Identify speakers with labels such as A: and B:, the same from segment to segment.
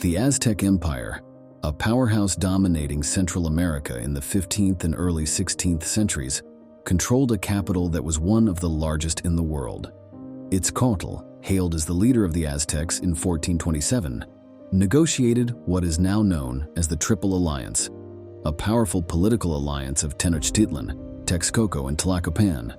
A: The Aztec Empire, a powerhouse dominating Central America in the 15th and early 16th centuries, controlled a capital that was one of the largest in the world. Its Coatl, hailed as the leader of the Aztecs in 1427, negotiated what is now known as the Triple Alliance, a powerful political alliance of Tenochtitlan, Texcoco, and Tlacopan.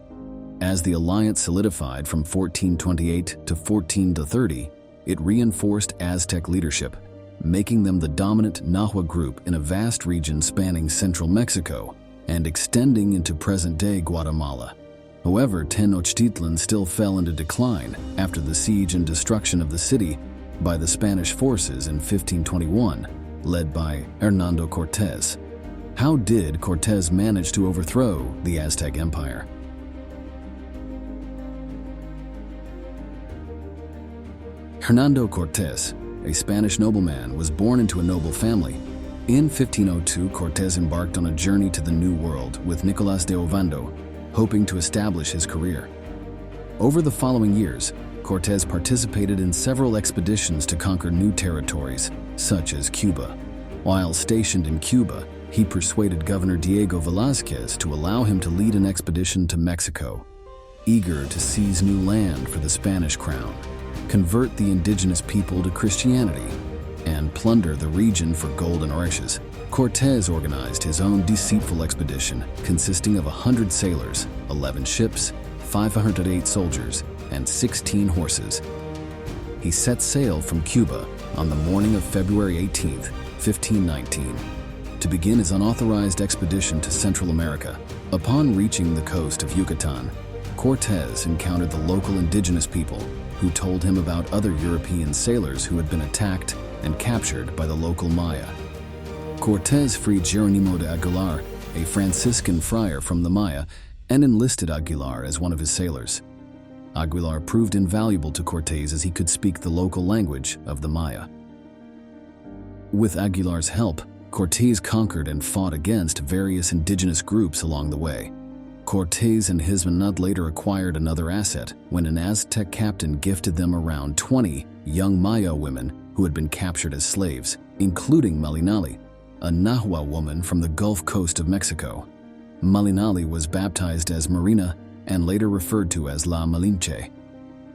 A: As the alliance solidified from 1428 to 1430, it reinforced Aztec leadership, making them the dominant Nahua group in a vast region spanning central Mexico and extending into present-day Guatemala. However, Tenochtitlan still fell into decline after the siege and destruction of the city by the Spanish forces in 1521, led by Hernán Cortés. How did Cortés manage to overthrow the Aztec Empire? Hernán Cortés, a Spanish nobleman, was born into a noble family. In 1502, Cortés embarked on a journey to the New World with Nicolás de Ovando, hoping to establish his career. Over the following years, Cortés participated in several expeditions to conquer new territories, such as Cuba. While stationed in Cuba, he persuaded Governor Diego Velázquez to allow him to lead an expedition to Mexico, eager to seize new land for the Spanish crown, convert the indigenous people to Christianity, and plunder the region for gold and riches. Cortés organized his own deceitful expedition consisting of 100 sailors, 11 ships, 508 soldiers, and 16 horses. He set sail from Cuba on the morning of February 18, 1519, to begin his unauthorized expedition to Central America. Upon reaching the coast of Yucatan, Cortés encountered the local indigenous people who told him about other European sailors who had been attacked and captured by the local Maya. Cortés freed Jerónimo de Aguilar, a Franciscan friar from the Maya, and enlisted Aguilar as one of his sailors. Aguilar proved invaluable to Cortés as he could speak the local language of the Maya. With Aguilar's help, Cortés conquered and fought against various indigenous groups along the way. Cortés and his men later acquired another asset when an Aztec captain gifted them around 20 young Maya women who had been captured as slaves, including Malinali, a Nahua woman from the Gulf Coast of Mexico. Malinali was baptized as Marina and later referred to as La Malinche.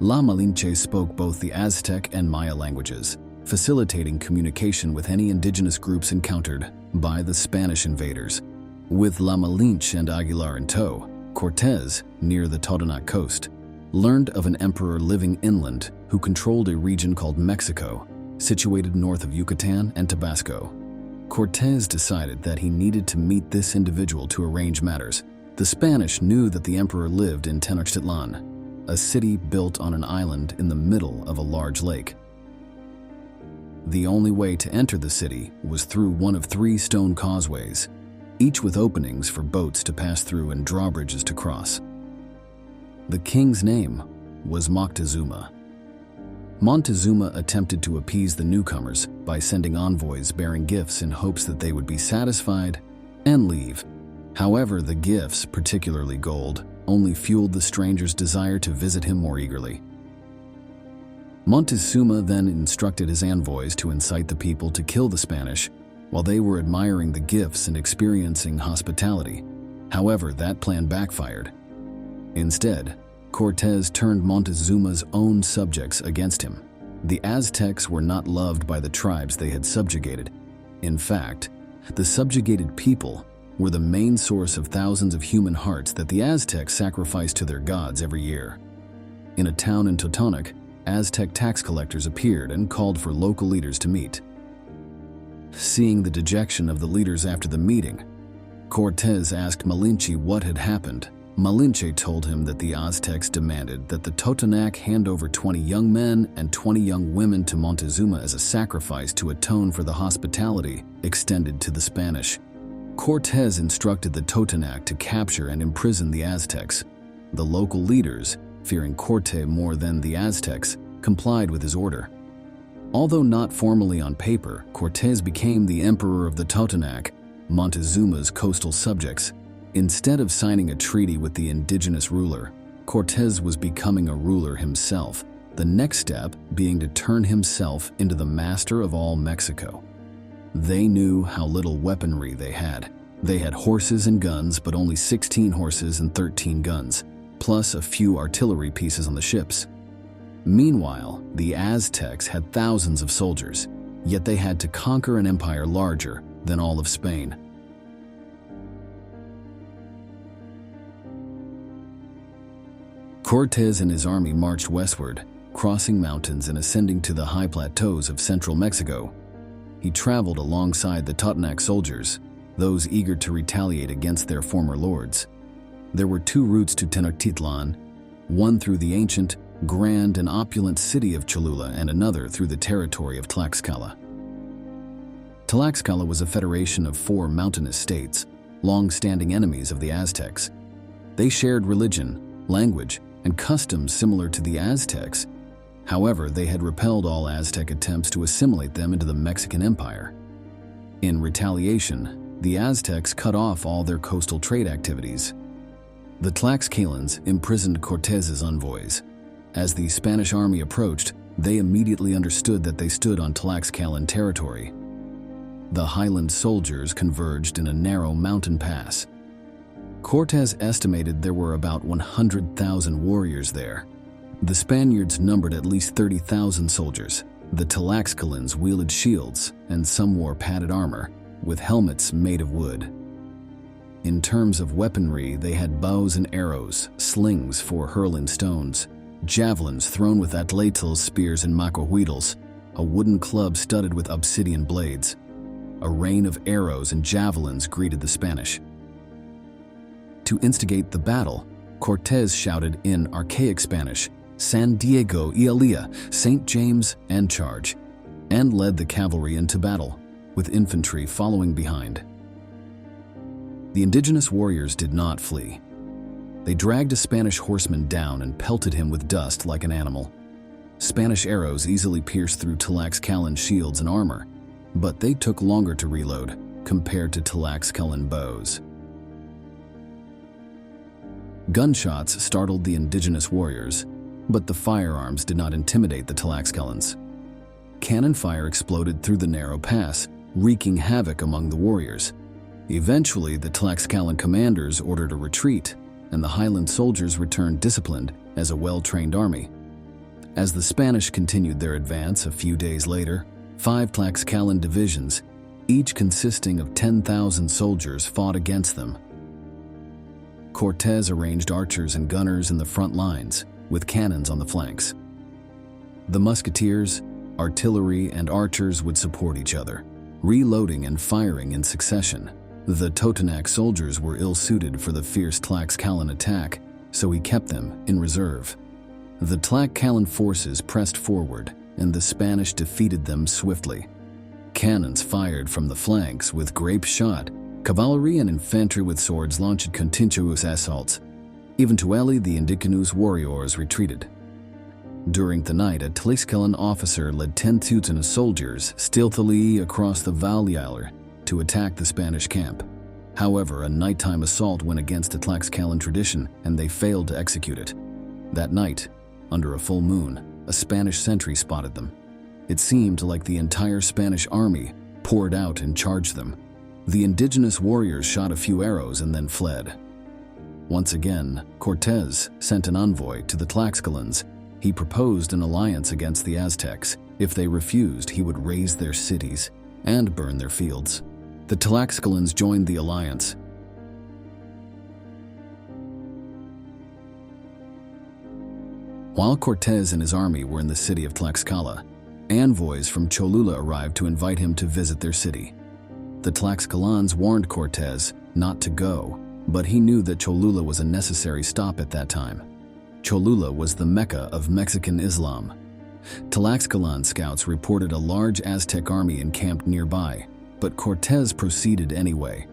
A: La Malinche spoke both the Aztec and Maya languages, facilitating communication with any indigenous groups encountered by the Spanish invaders. With La Malinche and Aguilar in tow, Cortés, near the Totonac coast, learned of an emperor living inland who controlled a region called Mexico, situated north of Yucatan and Tabasco. Cortés decided that he needed to meet this individual to arrange matters. The Spanish knew that the emperor lived in Tenochtitlan, a city built on an island in the middle of a large lake. The only way to enter the city was through one of 3 stone causeways, each with openings for boats to pass through and drawbridges to cross. The king's name was Moctezuma. Montezuma attempted to appease the newcomers by sending envoys bearing gifts in hopes that they would be satisfied and leave. However, the gifts, particularly gold, only fueled the strangers' desire to visit him more eagerly. Montezuma then instructed his envoys to incite the people to kill the Spanish while they were admiring the gifts and experiencing hospitality. However, that plan backfired. Instead, Cortés turned Montezuma's own subjects against him. The Aztecs were not loved by the tribes they had subjugated. In fact, the subjugated people were the main source of thousands of human hearts that the Aztecs sacrificed to their gods every year. In a town in Totonac, Aztec tax collectors appeared and called for local leaders to meet. Seeing the dejection of the leaders after the meeting, Cortés asked Malinche what had happened. Malinche told him that the Aztecs demanded that the Totonac hand over 20 young men and 20 young women to Montezuma as a sacrifice to atone for the hospitality extended to the Spanish. Cortés instructed the Totonac to capture and imprison the Aztecs. The local leaders, fearing Cortés more than the Aztecs, complied with his order. Although not formally on paper, Cortés became the emperor of the Totonac, Montezuma's coastal subjects. Instead of signing a treaty with the indigenous ruler, Cortés was becoming a ruler himself, the next step being to turn himself into the master of all Mexico. They knew how little weaponry they had. They had horses and guns, but only 16 horses and 13 guns, plus a few artillery pieces on the ships. Meanwhile, the Aztecs had thousands of soldiers, yet they had to conquer an empire larger than all of Spain. Cortés and his army marched westward, crossing mountains and ascending to the high plateaus of central Mexico. He traveled alongside the Totonac soldiers, those eager to retaliate against their former lords. There were two routes to Tenochtitlan, one through the ancient, grand, and opulent city of Cholula and another through the territory of Tlaxcala. Tlaxcala was a federation of 4 mountainous states, long-standing enemies of the Aztecs. They shared religion, language, and customs similar to the Aztecs. However, they had repelled all Aztec attempts to assimilate them into the Mexican Empire. In retaliation, the Aztecs cut off all their coastal trade activities. The Tlaxcalans imprisoned Cortés's envoys. As the Spanish army approached, they immediately understood that they stood on Tlaxcalan territory. The Highland soldiers converged in a narrow mountain pass. Cortés estimated there were about 100,000 warriors there. The Spaniards numbered at least 30,000 soldiers. The Tlaxcalans wielded shields, and some wore padded armor, with helmets made of wood. In terms of weaponry, they had bows and arrows, slings for hurling stones, javelins thrown with atlatls, spears, and macahuitls, a wooden club studded with obsidian blades. A rain of arrows and javelins greeted the Spanish. To instigate the battle, Cortés shouted in archaic Spanish, "San Diego y Elia, St. James, and charge," and led the cavalry into battle, with infantry following behind. The indigenous warriors did not flee. They dragged a Spanish horseman down and pelted him with dust like an animal. Spanish arrows easily pierced through Tlaxcalan shields and armor, but they took longer to reload compared to Tlaxcalan bows. Gunshots startled the indigenous warriors, but the firearms did not intimidate the Tlaxcalans. Cannon fire exploded through the narrow pass, wreaking havoc among the warriors. Eventually, the Tlaxcalan commanders ordered a retreat, and the Highland soldiers returned disciplined as a well-trained army. As the Spanish continued their advance a few days later, 5 Tlaxcalan divisions, each consisting of 10,000 soldiers, fought against them. Cortés arranged archers and gunners in the front lines, with cannons on the flanks. The musketeers, artillery, and archers would support each other, reloading and firing in succession. The Totonac soldiers were ill-suited for the fierce Tlaxcalan attack, so he kept them in reserve. The Tlaxcalan forces pressed forward, and the Spanish defeated them swiftly. Cannons fired from the flanks with grape shot. Cavalry and infantry with swords launched continuous assaults. Even Tueli, the indigenous warriors, retreated. During the night, a Tlaxcalan officer led 10,000 soldiers stealthily across the Valladolid to attack the Spanish camp. However, a nighttime assault went against the Tlaxcalan tradition, and they failed to execute it. That night, under a full moon, a Spanish sentry spotted them. It seemed like the entire Spanish army poured out and charged them. The indigenous warriors shot a few arrows and then fled. Once again, Cortés sent an envoy to the Tlaxcalans. He proposed an alliance against the Aztecs. If they refused, he would raze their cities and burn their fields. The Tlaxcalans joined the alliance. While Cortés and his army were in the city of Tlaxcala, envoys from Cholula arrived to invite him to visit their city. The Tlaxcalans warned Cortés not to go, but he knew that Cholula was a necessary stop at that time. Cholula was the Mecca of Mexican Islam. Tlaxcalan scouts reported a large Aztec army encamped nearby, but Cortés proceeded anyway.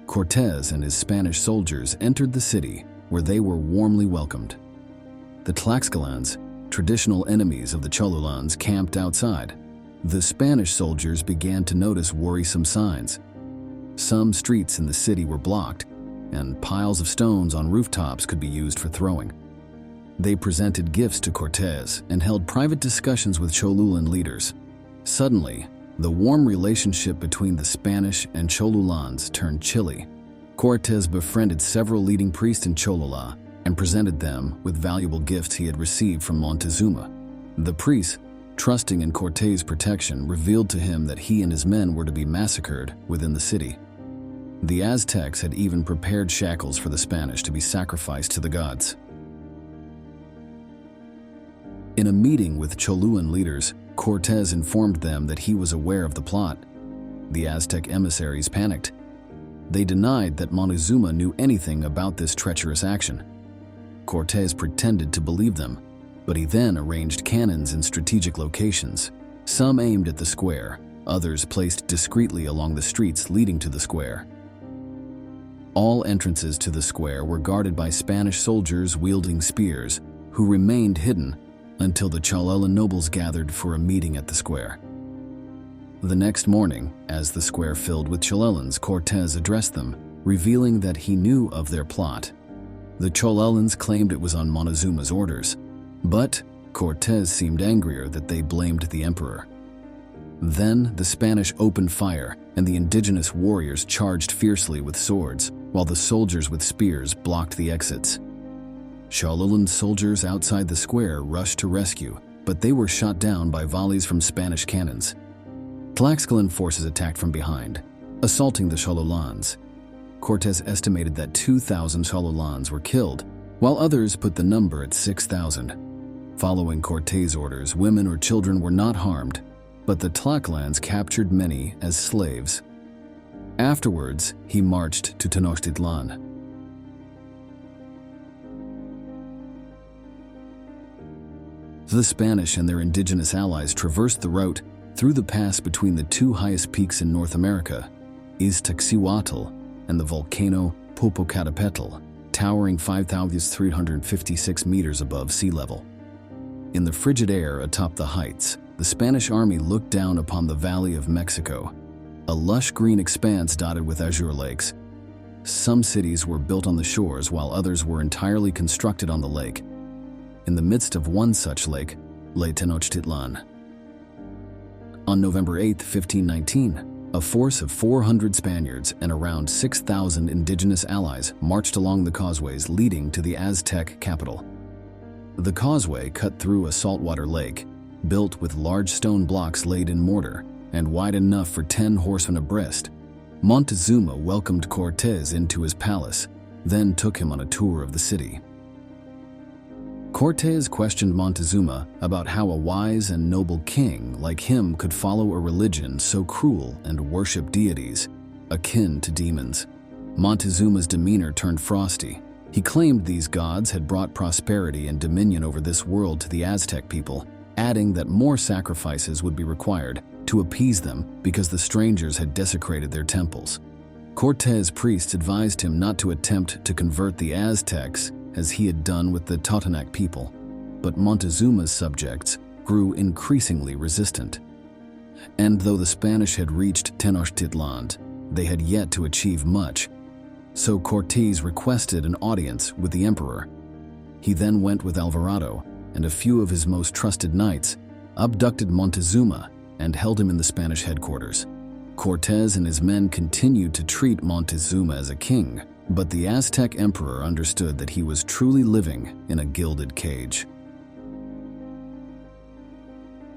A: Cortés and his Spanish soldiers entered the city, where they were warmly welcomed. The Tlaxcalans, traditional enemies of the Cholulans, camped outside. The Spanish soldiers began to notice worrisome signs. Some streets in the city were blocked, and piles of stones on rooftops could be used for throwing. They presented gifts to Cortés and held private discussions with Cholulan leaders. Suddenly, the warm relationship between the Spanish and Cholulans turned chilly. Cortés befriended several leading priests in Cholula and presented them with valuable gifts he had received from Montezuma. The priests, trusting in Cortés' protection, revealed to him that he and his men were to be massacred within the city. The Aztecs had even prepared shackles for the Spanish to be sacrificed to the gods. In a meeting with Cholulan leaders, Cortés informed them that he was aware of the plot. The Aztec emissaries panicked. They denied that Montezuma knew anything about this treacherous action. Cortés pretended to believe them, but he then arranged cannons in strategic locations. Some aimed at the square, others placed discreetly along the streets leading to the square. All entrances to the square were guarded by Spanish soldiers wielding spears, who remained hidden until the Cholulan nobles gathered for a meeting at the square. The next morning, as the square filled with Cholulans, Cortés addressed them, revealing that he knew of their plot. The Cholulans claimed it was on Montezuma's orders, but Cortés seemed angrier that they blamed the emperor. Then the Spanish opened fire, and the indigenous warriors charged fiercely with swords, while the soldiers with spears blocked the exits. Cholulan soldiers outside the square rushed to rescue, but they were shot down by volleys from Spanish cannons. Tlaxcalan forces attacked from behind, assaulting the Cholulans. Cortés estimated that 2,000 Cholulans were killed, while others put the number at 6,000. Following Cortés' orders, women or children were not harmed, but the Tlaxcalans captured many as slaves. Afterwards, he marched to Tenochtitlan. The Spanish and their indigenous allies traversed the route through the pass between the two highest peaks in North America, Iztaccíhuatl and the volcano Popocatépetl, towering 5,356 meters above sea level. In the frigid air atop the heights, the Spanish army looked down upon the Valley of Mexico, a lush green expanse dotted with azure lakes. Some cities were built on the shores while others were entirely constructed on the lake. In the midst of one such lake lay Tenochtitlan. On November 8, 1519, a force of 400 Spaniards and around 6,000 indigenous allies marched along the causeways leading to the Aztec capital. The causeway cut through a saltwater lake, built with large stone blocks laid in mortar and wide enough for 10 horsemen abreast. Montezuma welcomed Cortés into his palace, then took him on a tour of the city. Cortés questioned Montezuma about how a wise and noble king like him could follow a religion so cruel and worship deities akin to demons. Montezuma's demeanor turned frosty. He claimed these gods had brought prosperity and dominion over this world to the Aztec people, adding that more sacrifices would be required to appease them because the strangers had desecrated their temples. Cortés' priests advised him not to attempt to convert the Aztecs as he had done with the Totonac people, but Montezuma's subjects grew increasingly resistant. And though the Spanish had reached Tenochtitlan, they had yet to achieve much. So Cortés requested an audience with the emperor. He then went with Alvarado and a few of his most trusted knights, abducted Montezuma, and held him in the Spanish headquarters. Cortés and his men continued to treat Montezuma as a king, but the Aztec emperor understood that he was truly living in a gilded cage.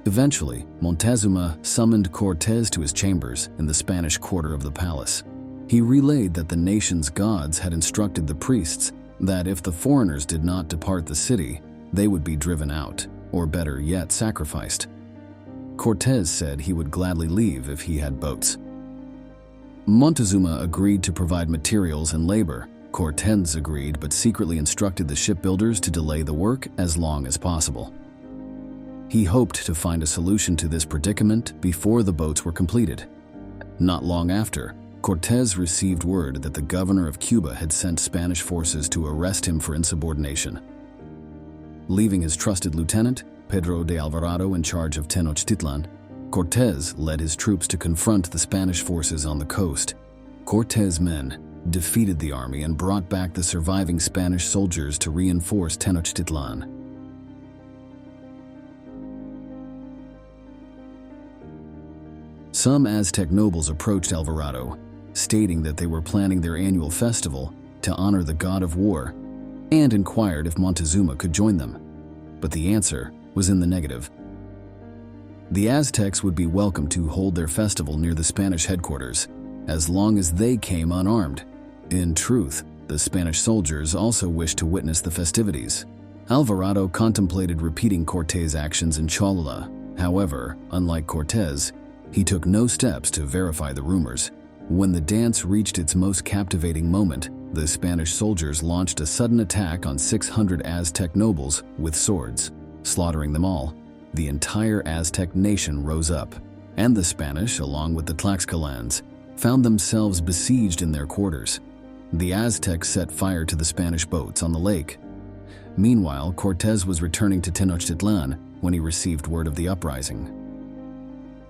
A: Eventually, Montezuma summoned Cortés to his chambers in the Spanish quarter of the palace. He relayed that the nation's gods had instructed the priests that if the foreigners did not depart the city, they would be driven out, or better yet, sacrificed. Cortés said he would gladly leave if he had boats. Montezuma agreed to provide materials and labor. Cortés agreed but secretly instructed the shipbuilders to delay the work as long as possible. He hoped to find a solution to this predicament before the boats were completed. Not long after, Cortés received word that the governor of Cuba had sent Spanish forces to arrest him for insubordination. Leaving his trusted lieutenant, Pedro de Alvarado, in charge of Tenochtitlan, Cortés led his troops to confront the Spanish forces on the coast. Cortés' men, defeated the army and brought back the surviving Spanish soldiers to reinforce Tenochtitlan. Some Aztec nobles approached Alvarado, stating that they were planning their annual festival to honor the god of war, and inquired if Montezuma could join them. But the answer was in the negative. The Aztecs would be welcome to hold their festival near the Spanish headquarters, as long as they came unarmed. In truth, the Spanish soldiers also wished to witness the festivities. Alvarado contemplated repeating Cortés' actions in Cholula. However, unlike Cortés, he took no steps to verify the rumors. When the dance reached its most captivating moment, the Spanish soldiers launched a sudden attack on 600 Aztec nobles with swords, slaughtering them all. The entire Aztec nation rose up, and the Spanish, along with the Tlaxcalans, found themselves besieged in their quarters. The Aztecs set fire to the Spanish boats on the lake. Meanwhile, Cortés was returning to Tenochtitlan when he received word of the uprising.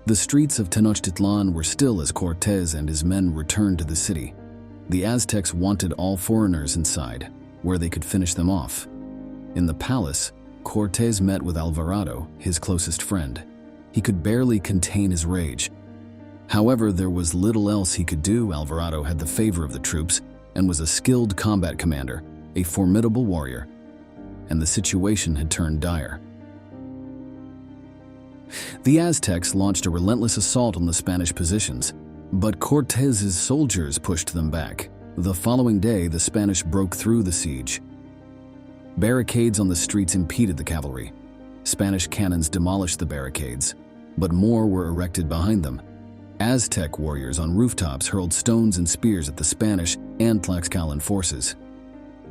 A: The streets of Tenochtitlan were still as Cortés and his men returned to the city. The Aztecs wanted all foreigners inside, where they could finish them off. In the palace, Cortés met with Alvarado, his closest friend. He could barely contain his rage. However, there was little else he could do. Alvarado had the favor of the troops and was a skilled combat commander, a formidable warrior, and the situation had turned dire. The Aztecs launched a relentless assault on the Spanish positions, but Cortés' soldiers pushed them back. The following day, the Spanish broke through the siege. Barricades on the streets impeded the cavalry. Spanish cannons demolished the barricades, but more were erected behind them. Aztec warriors on rooftops hurled stones and spears at the Spanish and Tlaxcalan forces.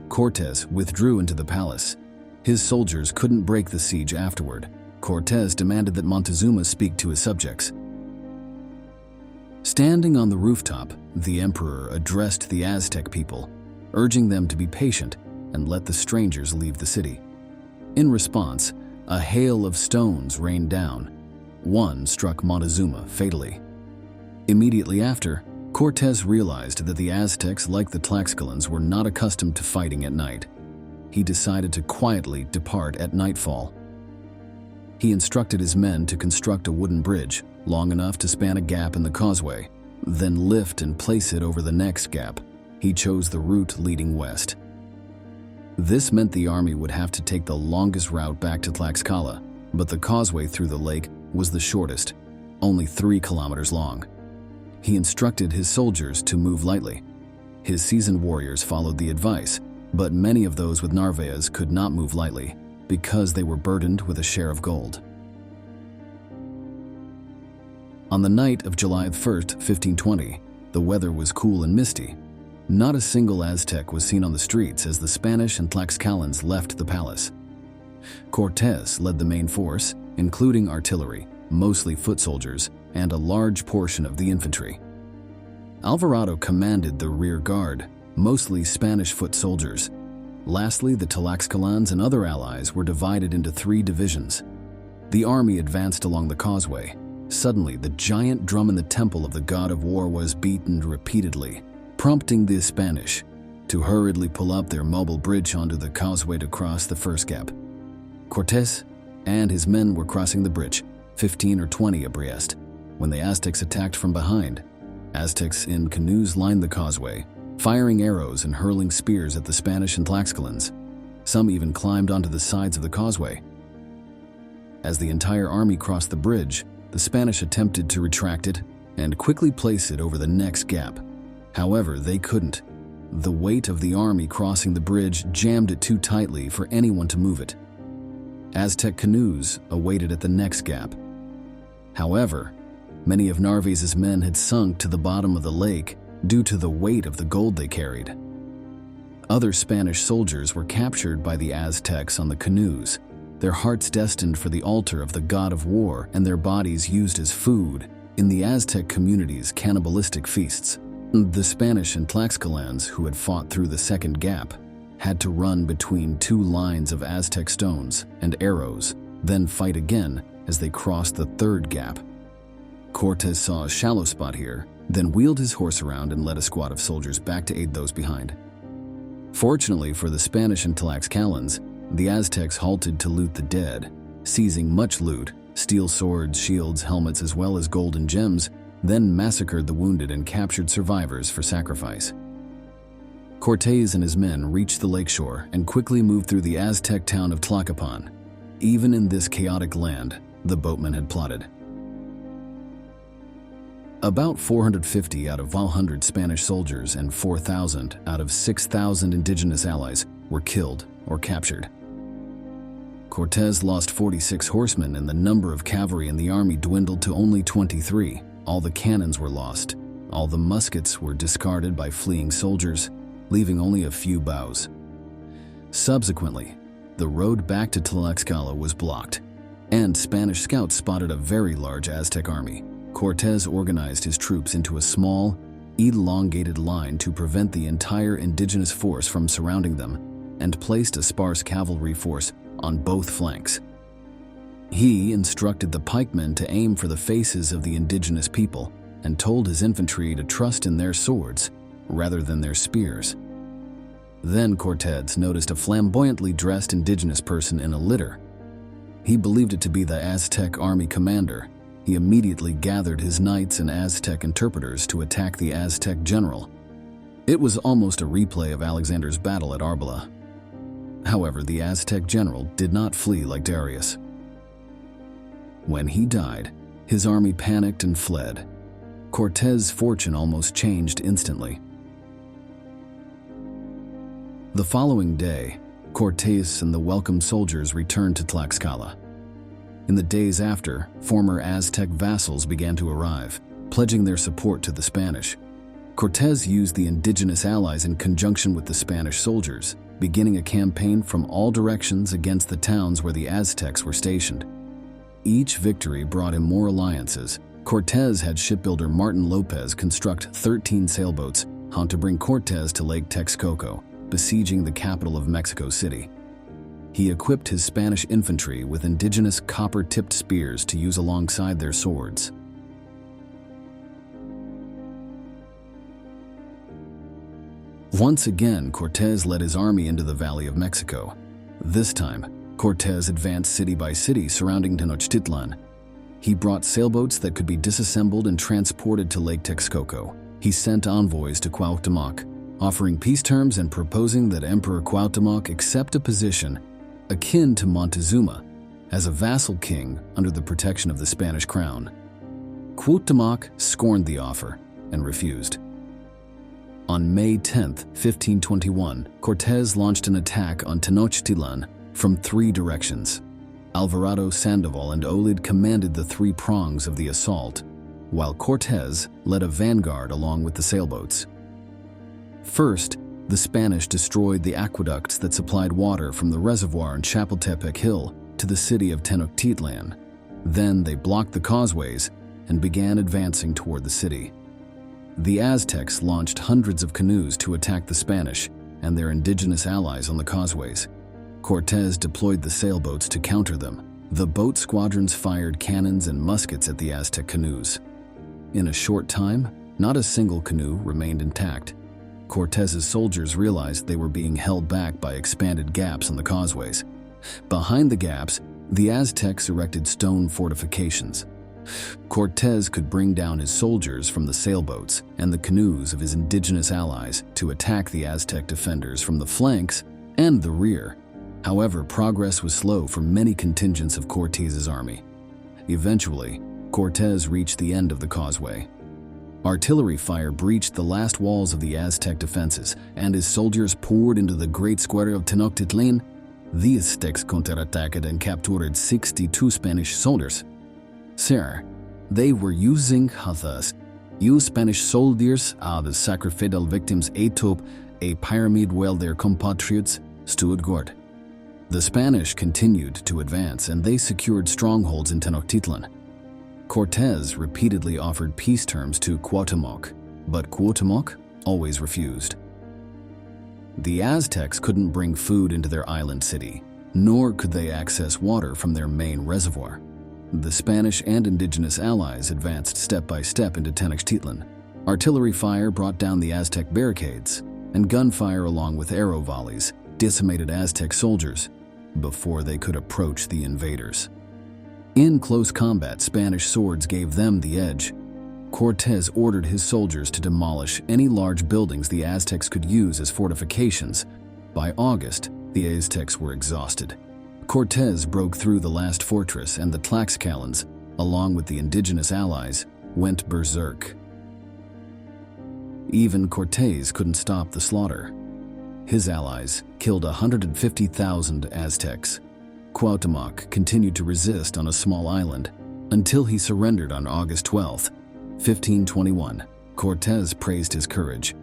A: Cortés withdrew into the palace. His soldiers couldn't break the siege afterward. Cortés demanded that Montezuma speak to his subjects. Standing on the rooftop, the emperor addressed the Aztec people, urging them to be patient and let the strangers leave the city. In response, a hail of stones rained down. One struck Montezuma fatally. Immediately after, Cortés realized that the Aztecs, like the Tlaxcalans, were not accustomed to fighting at night. He decided to quietly depart at nightfall. He instructed his men to construct a wooden bridge, long enough to span a gap in the causeway, then lift and place it over the next gap. He chose the route leading west. This meant the army would have to take the longest route back to Tlaxcala, but the causeway through the lake was the shortest, only 3 kilometers long. He instructed his soldiers to move lightly. His seasoned warriors followed the advice, but many of those with narvaez could not move lightly because they were burdened with a share of gold. On the night of July 1st, 1520, the weather was cool and misty. Not a single Aztec was seen on the streets as the Spanish and Tlaxcalans left the palace. Cortés led the main force, including artillery, mostly foot soldiers, and a large portion of the infantry. Alvarado commanded the rear guard, mostly Spanish foot soldiers. Lastly, the Tlaxcalans and other allies were divided into 3 divisions. The army advanced along the causeway. Suddenly, the giant drum in the temple of the god of war was beaten repeatedly, prompting the Spanish to hurriedly pull up their mobile bridge onto the causeway to cross the first gap. Cortés and his men were crossing the bridge, 15 or 20 abreast, when the Aztecs attacked from behind. Aztecs in canoes lined the causeway, firing arrows and hurling spears at the Spanish and Tlaxcalans. Some even climbed onto the sides of the causeway. As the entire army crossed the bridge, the Spanish attempted to retract it and quickly place it over the next gap. However, they couldn't. The weight of the army crossing the bridge jammed it too tightly for anyone to move it. Aztec canoes awaited at the next gap. However, many of Narvaez's men had sunk to the bottom of the lake due to the weight of the gold they carried. Other Spanish soldiers were captured by the Aztecs on the canoes, their hearts destined for the altar of the god of war and their bodies used as food in the Aztec community's cannibalistic feasts. The Spanish and Tlaxcalans, who had fought through the second gap, had to run between 2 lines of Aztec stones and arrows, then fight again as they crossed the third gap. Cortés saw a shallow spot here, then wheeled his horse around and led a squad of soldiers back to aid those behind. Fortunately for the Spanish and Tlaxcalans, the Aztecs halted to loot the dead, seizing much loot, steel swords, shields, helmets, as well as gold and gems, then massacred the wounded and captured survivors for sacrifice. Cortés and his men reached the lakeshore and quickly moved through the Aztec town of Tlacopan. Even in this chaotic land, the boatmen had plotted. About 450 out of 100 Spanish soldiers and 4,000 out of 6,000 indigenous allies were killed or captured. Cortés lost 46 horsemen, and the number of cavalry in the army dwindled to only 23. All the cannons were lost. All the muskets were discarded by fleeing soldiers, leaving only a few bows. Subsequently, the road back to Tlaxcala was blocked, and Spanish scouts spotted a very large Aztec army. Cortés organized his troops into a small, elongated line to prevent the entire indigenous force from surrounding them, and placed a sparse cavalry force on both flanks. He instructed the pikemen to aim for the faces of the indigenous people and told his infantry to trust in their swords rather than their spears. Then Cortés noticed a flamboyantly dressed indigenous person in a litter. He believed it to be the Aztec army commander. He immediately gathered his knights and Aztec interpreters to attack the Aztec general. It was almost a replay of Alexander's battle at Arbela. However, the Aztec general did not flee like Darius. When he died, his army panicked and fled. Cortés' fortune almost changed instantly. The following day, Cortés and the welcome soldiers returned to Tlaxcala. In the days after, former Aztec vassals began to arrive, pledging their support to the Spanish. Cortés used the indigenous allies in conjunction with the Spanish soldiers, beginning a campaign from all directions against the towns where the Aztecs were stationed. Each victory brought him more alliances. Cortés had shipbuilder Martin Lopez construct 13 sailboats to bring Cortés to Lake Texcoco, besieging the capital of Mexico City. He equipped his Spanish infantry with indigenous copper-tipped spears to use alongside their swords. Once again, Cortés led his army into the Valley of Mexico. This time, Cortés advanced city by city surrounding Tenochtitlan. He brought sailboats that could be disassembled and transported to Lake Texcoco. He sent envoys to Cuauhtémoc, offering peace terms and proposing that Emperor Cuauhtémoc accept a position akin to Montezuma as a vassal king under the protection of the Spanish crown. Cuauhtémoc scorned the offer and refused. On May 10, 1521, Cortés launched an attack on Tenochtitlan from 3 directions. Alvarado, Sandoval, and Olid commanded the 3 prongs of the assault, while Cortés led a vanguard along with the sailboats. First, the Spanish destroyed the aqueducts that supplied water from the reservoir on Chapultepec Hill to the city of Tenochtitlan. Then they blocked the causeways and began advancing toward the city. The Aztecs launched hundreds of canoes to attack the Spanish and their indigenous allies on the causeways. Cortés deployed the sailboats to counter them. The boat squadrons fired cannons and muskets at the Aztec canoes. In a short time, not a single canoe remained intact. Cortés's soldiers realized they were being held back by expanded gaps on the causeways. Behind the gaps, the Aztecs erected stone fortifications. Cortés could bring down his soldiers from the sailboats and the canoes of his indigenous allies to attack the Aztec defenders from the flanks and the rear. However, progress was slow for many contingents of Cortés's army. Eventually, Cortés reached the end of the causeway. Artillery fire breached the last walls of the Aztec defenses, and his soldiers poured into the great square of Tenochtitlan. The Aztecs counterattacked and captured 62 Spanish soldiers. Sir, they were using others. You Spanish soldiers are the sacrificial victims atop a pyramid while their compatriots stood guard. The Spanish continued to advance, and they secured strongholds in Tenochtitlan. Cortés repeatedly offered peace terms to Cuauhtémoc, but Cuauhtémoc always refused. The Aztecs couldn't bring food into their island city, nor could they access water from their main reservoir. The Spanish and indigenous allies advanced step by step into Tenochtitlan. Artillery fire brought down the Aztec barricades, and gunfire along with arrow volleys decimated Aztec soldiers before they could approach the invaders. In close combat, Spanish swords gave them the edge. Cortés ordered his soldiers to demolish any large buildings the Aztecs could use as fortifications. By August, the Aztecs were exhausted. Cortés broke through the last fortress, and the Tlaxcalans, along with the indigenous allies, went berserk. Even Cortés couldn't stop the slaughter. His allies killed 150,000 Aztecs. Cuauhtémoc continued to resist on a small island until he surrendered on August 12, 1521. Cortés praised his courage.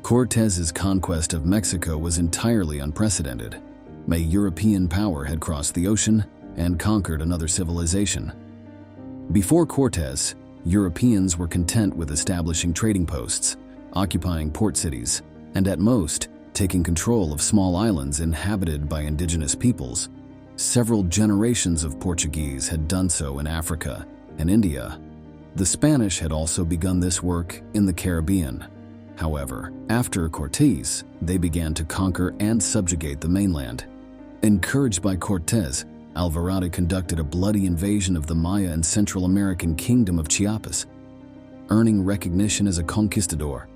A: Cortés's conquest of Mexico was entirely unprecedented. A European power had crossed the ocean and conquered another civilization. Before Cortés, Europeans were content with establishing trading posts, occupying port cities, and at most, taking control of small islands inhabited by indigenous peoples. Several generations of Portuguese had done so in Africa and India. The Spanish had also begun this work in the Caribbean. However, after Cortés, they began to conquer and subjugate the mainland. Encouraged by Cortés, Alvarado conducted a bloody invasion of the Maya and Central American kingdom of Chiapas, earning recognition as a conquistador,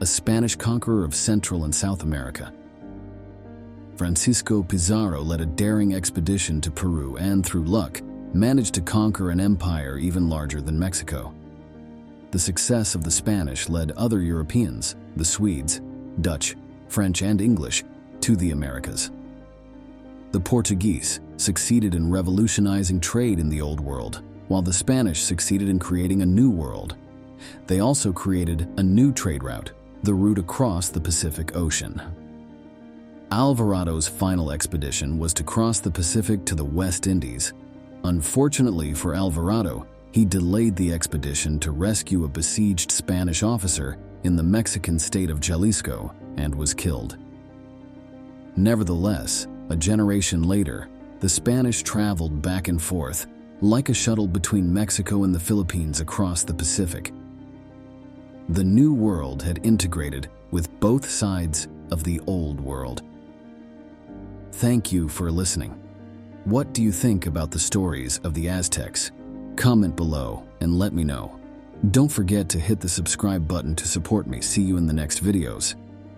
A: a Spanish conqueror of Central and South America. Francisco Pizarro led a daring expedition to Peru and, through luck, managed to conquer an empire even larger than Mexico. The success of the Spanish led other Europeans, the Swedes, Dutch, French, and English, to the Americas. The Portuguese succeeded in revolutionizing trade in the Old World, while the Spanish succeeded in creating a new world. They also created a new trade route, the route across the Pacific Ocean. Alvarado's final expedition was to cross the Pacific to the West Indies. Unfortunately for Alvarado, he delayed the expedition to rescue a besieged Spanish officer in the Mexican state of Jalisco and was killed. Nevertheless, a generation later, the Spanish traveled back and forth, like a shuttle between Mexico and the Philippines across the Pacific. The New World had integrated with both sides of the Old World. Thank you for listening. What do you think about the stories of the Aztecs? Comment below and let me know. Don't forget to hit the subscribe button to support me. See you in the next videos.